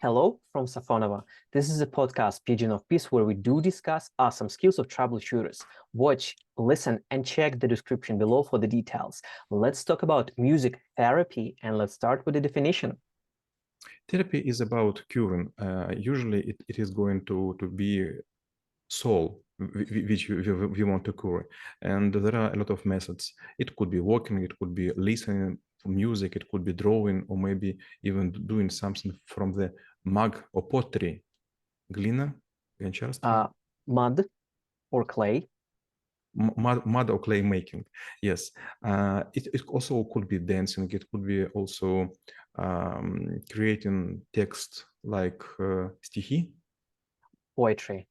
Hello from Safonovo. This is a podcast, Pigeon of Peace, where we do discuss awesome skills of troubleshooters. Watch, listen, and check the description below for the details. Let's talk about music therapy, and let's start with the definition. Therapy is about curing. Usually it is going to be soul, which we want to cure. And there are a lot of methods. It could be walking, it could be listening to music, it could be drawing, or maybe even doing something from the mug or pottery. Глина, гончарство. Mud or clay. Mud or clay making, yes. It also could be dancing. It could be also creating text like стихи, Poetry.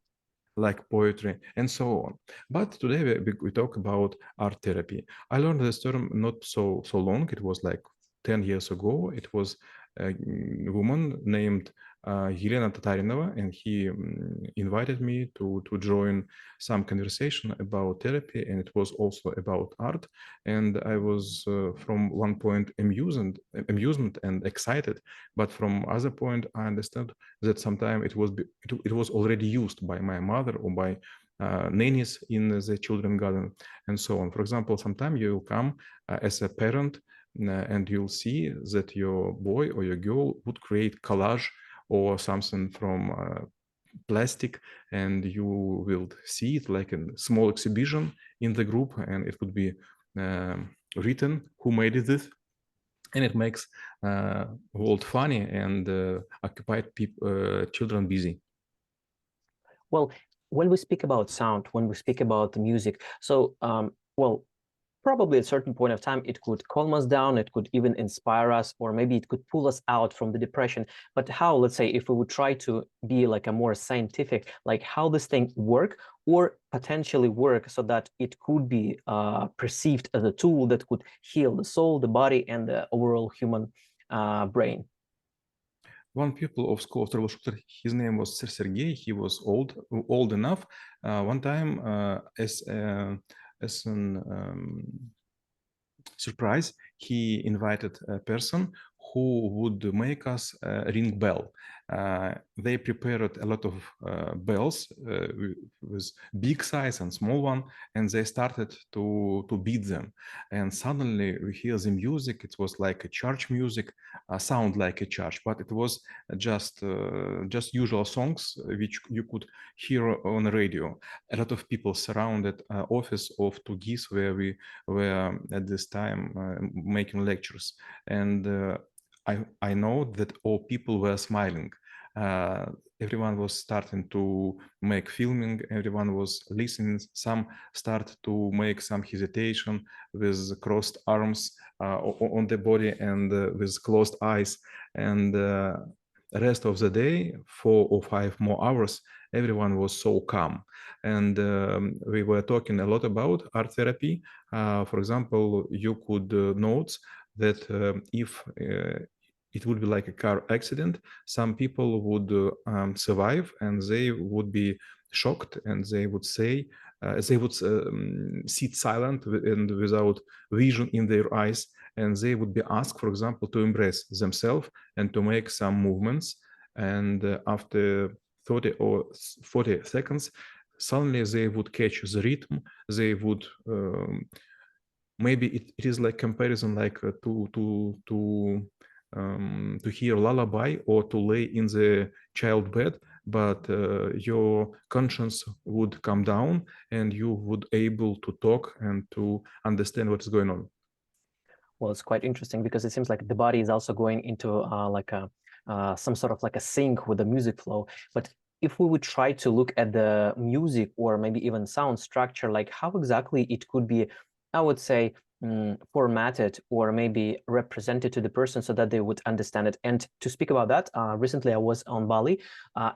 like poetry, and so on. But today we talk about art therapy. I learned this term not so long. It was like 10 years ago. It was a woman named Елена Tatarinova, and he invited me to join some conversation about therapy, and it was also about art. And I was from one point amusement and excited, but from other point I understand that sometimes it was already used by my mother or by nannies in the children garden and so on. For example, sometimes you will come as a parent and you'll see that your boy or your girl would create collage or something from plastic, and you will see it like a small exhibition in the group, and it would be written who made this, and it makes world funny and occupied children busy. Well, when we speak about sound, when we speak about the music, so, well, probably at a certain point of time, it could calm us down, it could even inspire us, or maybe it could pull us out from the depression. But how, let's say, if we would try to be like a more scientific, like how this thing work or potentially work so that it could be perceived as a tool that could heal the soul, the body, and the overall human brain. One pupil of school of troubleshooter, his name was Sergey. He was old enough. One time, as an surprise, he invited a person who would make us ring bell. They prepared a lot of bells with big size and small one, and they started to beat them. And suddenly we hear the music. It was like a church music, sound like a church, but it was just usual songs which you could hear on the radio. A lot of people surrounded office of two geese where we were at this time making lectures, and I know that all people were smiling. Everyone was starting to make filming, everyone was listening. Some start to make some hesitation with crossed arms on the body and with closed eyes. And the rest of the day, 4 or 5 more hours, everyone was so calm. And we were talking a lot about art therapy. For example, you could note that if it would be like a car accident, some people would survive and they would be shocked, and they would say, they would sit silent and without vision in their eyes, and they would be asked, for example, to embrace themselves and to make some movements. And after 30 or 40 seconds, suddenly they would catch the rhythm. They would maybe it is like comparison, like to hear lullaby or to lay in the child bed, but your conscience would come down and you would able to talk and to understand what is going on. Well, it's quite interesting because it seems like the body is also going into like a some sort of like a sync with the music flow. But if we would try to look at the music or maybe even sound structure, like how exactly it could be, I would say, formatted or maybe represented to the person so that they would understand it. And to speak about that, recently I was on Bali,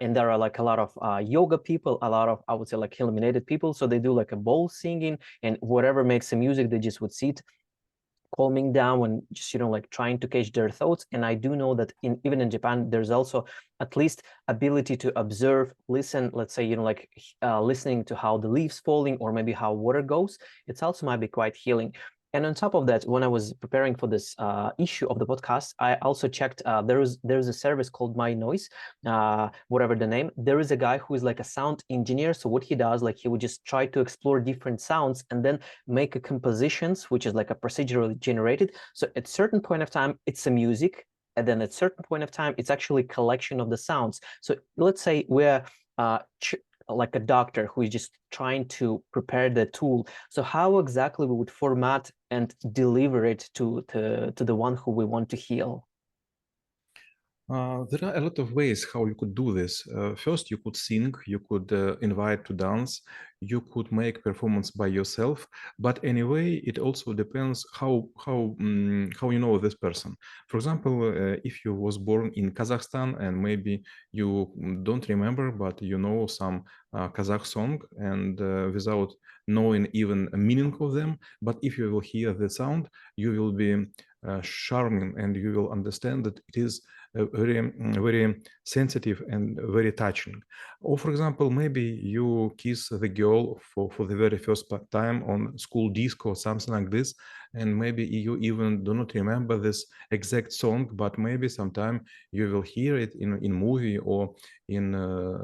and there are like a lot of yoga people, a lot of, I would say, like illuminated people. So they do like a bowl singing, and whatever makes the music, they just would sit calming down and just, like trying to catch their thoughts. And I do know that even in Japan, there's also at least ability to observe, listen, let's say, like listening to how the leaves falling or maybe how water goes. It's also might be quite healing. And on top of that, when I was preparing for this issue of the podcast, I also checked, there's a service called My Noise, whatever the name. There is a guy who is like a sound engineer. So what he does, like he would just try to explore different sounds and then make a compositions, which is like a procedurally generated. So at certain point of time, it's a music. And then at certain point of time, it's actually a collection of the sounds. So let's say we're like a doctor who is just trying to prepare the tool. So how exactly we would format and deliver it to the one who we want to heal? There are a lot of ways how you could do this. First, you could sing, you could invite to dance, you could make performance by yourself. But anyway, it also depends how you know this person. For example, if you was born in Kazakhstan and maybe you don't remember, but you know some Kazakh song and without knowing even a meaning of them, but if you will hear the sound, you will be charming and you will understand that it is very sensitive and very touching. Or for example, maybe you kiss the girl for the very first time on school disco or something like this, and maybe you even do not remember this exact song, but maybe sometime you will hear it in movie or in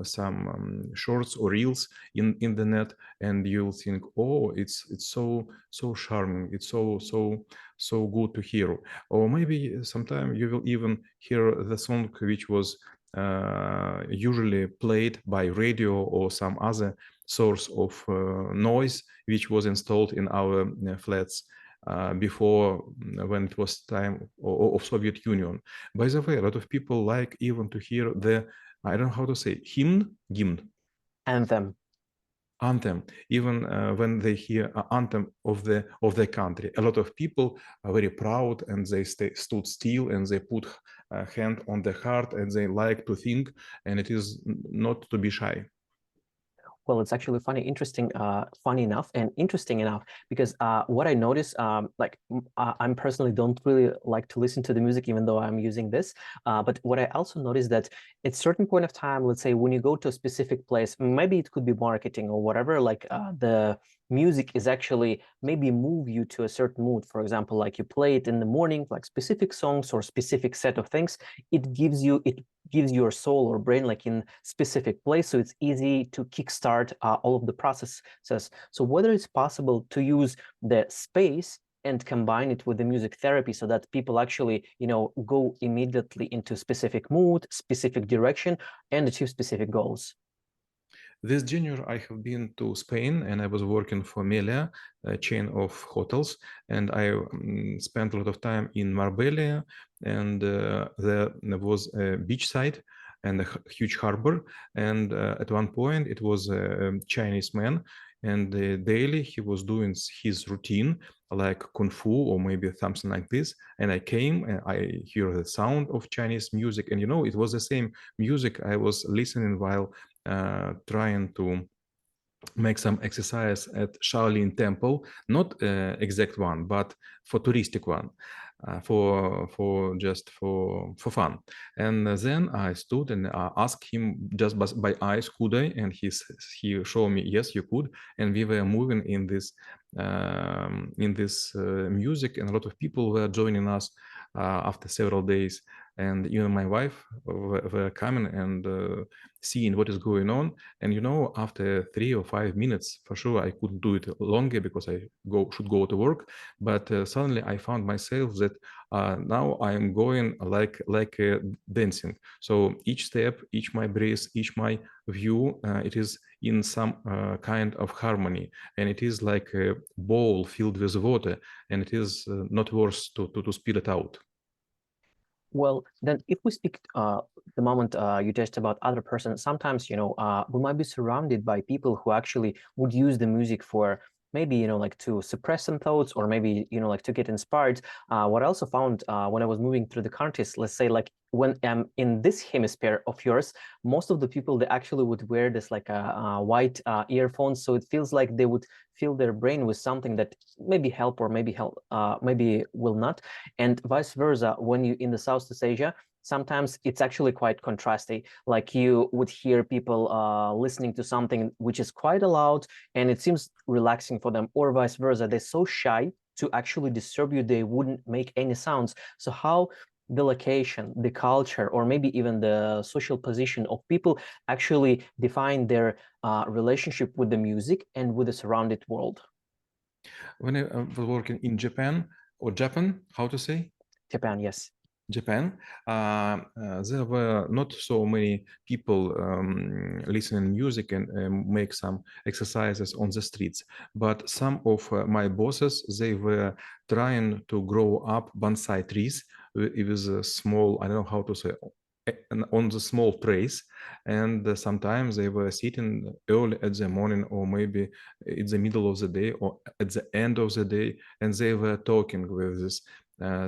some shorts or reels in the net, and you'll think, oh, it's so charming, it's so good to hear. Or maybe sometime you will even hear the song which was usually played by radio or some other source of noise which was installed in our flats before, when it was time of Soviet Union. By the way, a lot of people like even to hear the, I don't know how to say, hymn, Anthem. anthem, even when they hear anthem of the country. A lot of people are very proud and they stood still and they put a hand on the heart and they like to think, and it is not to be shy. Well, it's actually funny enough and interesting enough, because what I noticed, I'm personally don't really like to listen to the music, even though I'm using this. But what I also noticed that at certain point of time, let's say when you go to a specific place, maybe it could be marketing or whatever, like the music is actually maybe move you to a certain mood. For example, like you play it in the morning, like specific songs or specific set of things, it gives your soul or brain like in specific place, so it's easy to kickstart all of the processes. So whether it's possible to use the space and combine it with the music therapy so that people actually, go immediately into specific mood, specific direction, and achieve specific goals. This January, I have been to Spain and I was working for Melia, a chain of hotels, and I spent a lot of time in Marbella, and there was a beach side and a huge harbor, and at one point it was a Chinese man, and daily he was doing his routine like kung fu or maybe something like this, and I came and I hear the sound of Chinese music, and it was the same music I was listening while trying to make some exercise at Shaolin Temple, not exact one, but for touristic one, for just for fun. And then I stood and asked him just by eyes, could I? And he showed me, yes, you could. And we were moving in this music, and a lot of people were joining us after several days. And even my wife were coming and seeing what is going on. And after 3 or 5 minutes, for sure, I couldn't do it longer because I should go to work. But suddenly I found myself that now I am going like dancing. So each step, each my breath, each my view, it is in some kind of harmony, and it is like a bowl filled with water, and it is not worth to spill it out. Well, then if we speak the moment you just about other person, sometimes, we might be surrounded by people who actually would use the music for maybe, like to suppress some thoughts, or maybe, like to get inspired. What I also found when I was moving through the countries, let's say like when I'm in this hemisphere of yours, most of the people, they actually would wear this like a white earphones. So it feels like they would fill their brain with something that maybe help or maybe maybe will not. And vice versa, when you in the Southeast Asia, sometimes it's actually quite contrasting. Like you would hear people listening to something which is quite loud and it seems relaxing for them, or vice versa. They're so shy to actually disturb you, they wouldn't make any sounds. So how the location, the culture, or maybe even the social position of people actually define their relationship with the music and with the surrounded world? When I was working in Japan, or Japan, how to say? Japan, yes. Japan, there were not so many people listening music and make some exercises on the streets. But some of my bosses, they were trying to grow up bonsai trees with a small, I don't know how to say, on the small trays. And sometimes they were sitting early at the morning, or maybe in the middle of the day, or at the end of the day, and they were talking with this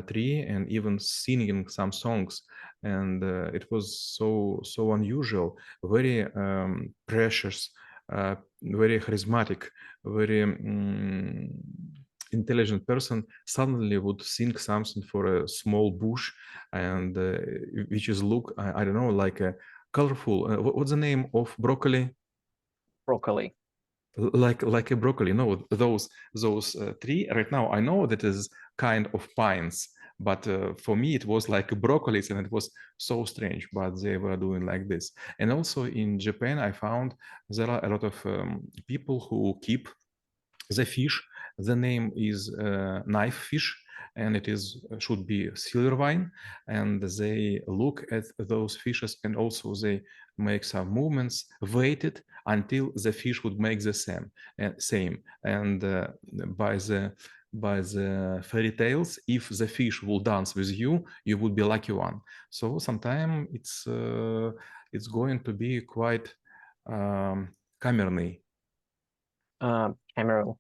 tree and even singing some songs, and it was so unusual, very precious, very charismatic, very intelligent person suddenly would sing something for a small bush, and which is look, I don't know, like a colorful, what's the name of broccoli? Broccoli. Like a broccoli, those tree right now, I know that is kind of pines, but for me it was like broccoli, and it was so strange, but they were doing like this. And also in Japan, I found there are a lot of people who keep the fish. The name is knife fish, and it is should be silver wine, and they look at those fishes, and also they make some movements, waited until the fish would make the same. And by the fairy tales, if the fish will dance with you, you would be lucky one. So sometimes it's going to be quite камерный. Cameroon.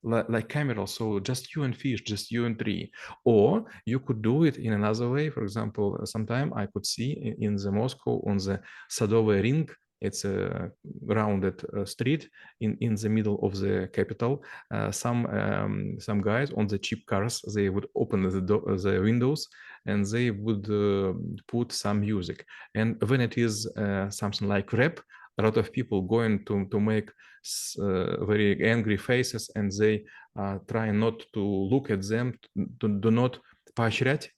Like cameral, so just you and fish, just you and tree. Or you could do it in another way. For example, sometime I could see in the Moscow on the Sadovый ring, it's a rounded street in the middle of the capital. Some guys on the cheap cars, they would open the windows, and they would put some music. And when it is something like rap, a lot of people going to make very angry faces, and they try not to look at them, do not поощрять,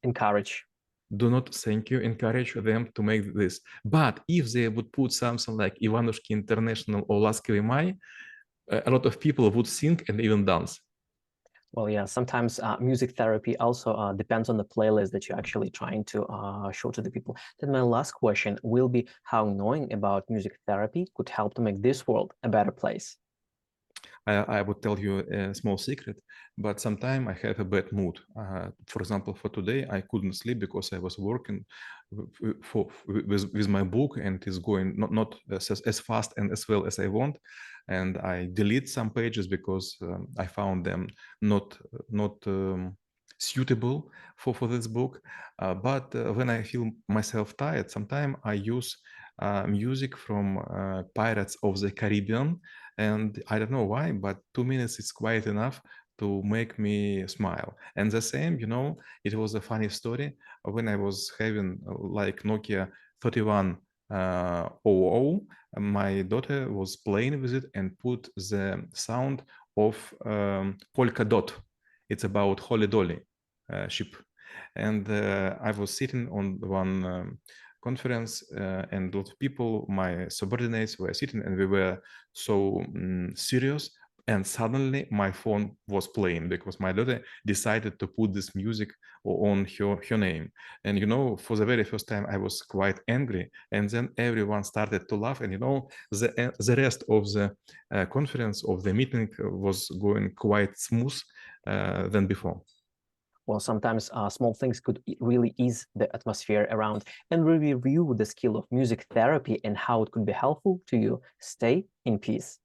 Encourage. do not, thank you, encourage them to make this. But if they would put something like Иванушки International or Ласковый май, a lot of people would sing and even dance. Well, yeah, sometimes music therapy also depends on the playlist that you're actually trying to show to the people. Then my last question will be how knowing about music therapy could help to make this world a better place. I would tell you a small secret, but sometimes I have a bad mood. For example, for today, I couldn't sleep because I was working with my book, and it is going not as fast and as well as I want. And I delete some pages because I found them not suitable for this book. But when I feel myself tired, sometimes I use music from Pirates of the Caribbean. And I don't know why, but 2 minutes is quite enough to make me smile. And the same, it was a funny story when I was having like Nokia 3100. My daughter was playing with it and put the sound of polka dot. It's about Holly Dolly ship. And I was sitting on one conference, and a lot of people, my subordinates, were sitting, and we were so serious. And suddenly my phone was playing because my daughter decided to put this music on her name. And, for the very first time, I was quite angry. And then everyone started to laugh. And, the rest of the conference, of the meeting, was going quite smooth than before. Well, sometimes small things could really ease the atmosphere around. And we review the skill of music therapy and how it could be helpful to you. Stay in peace.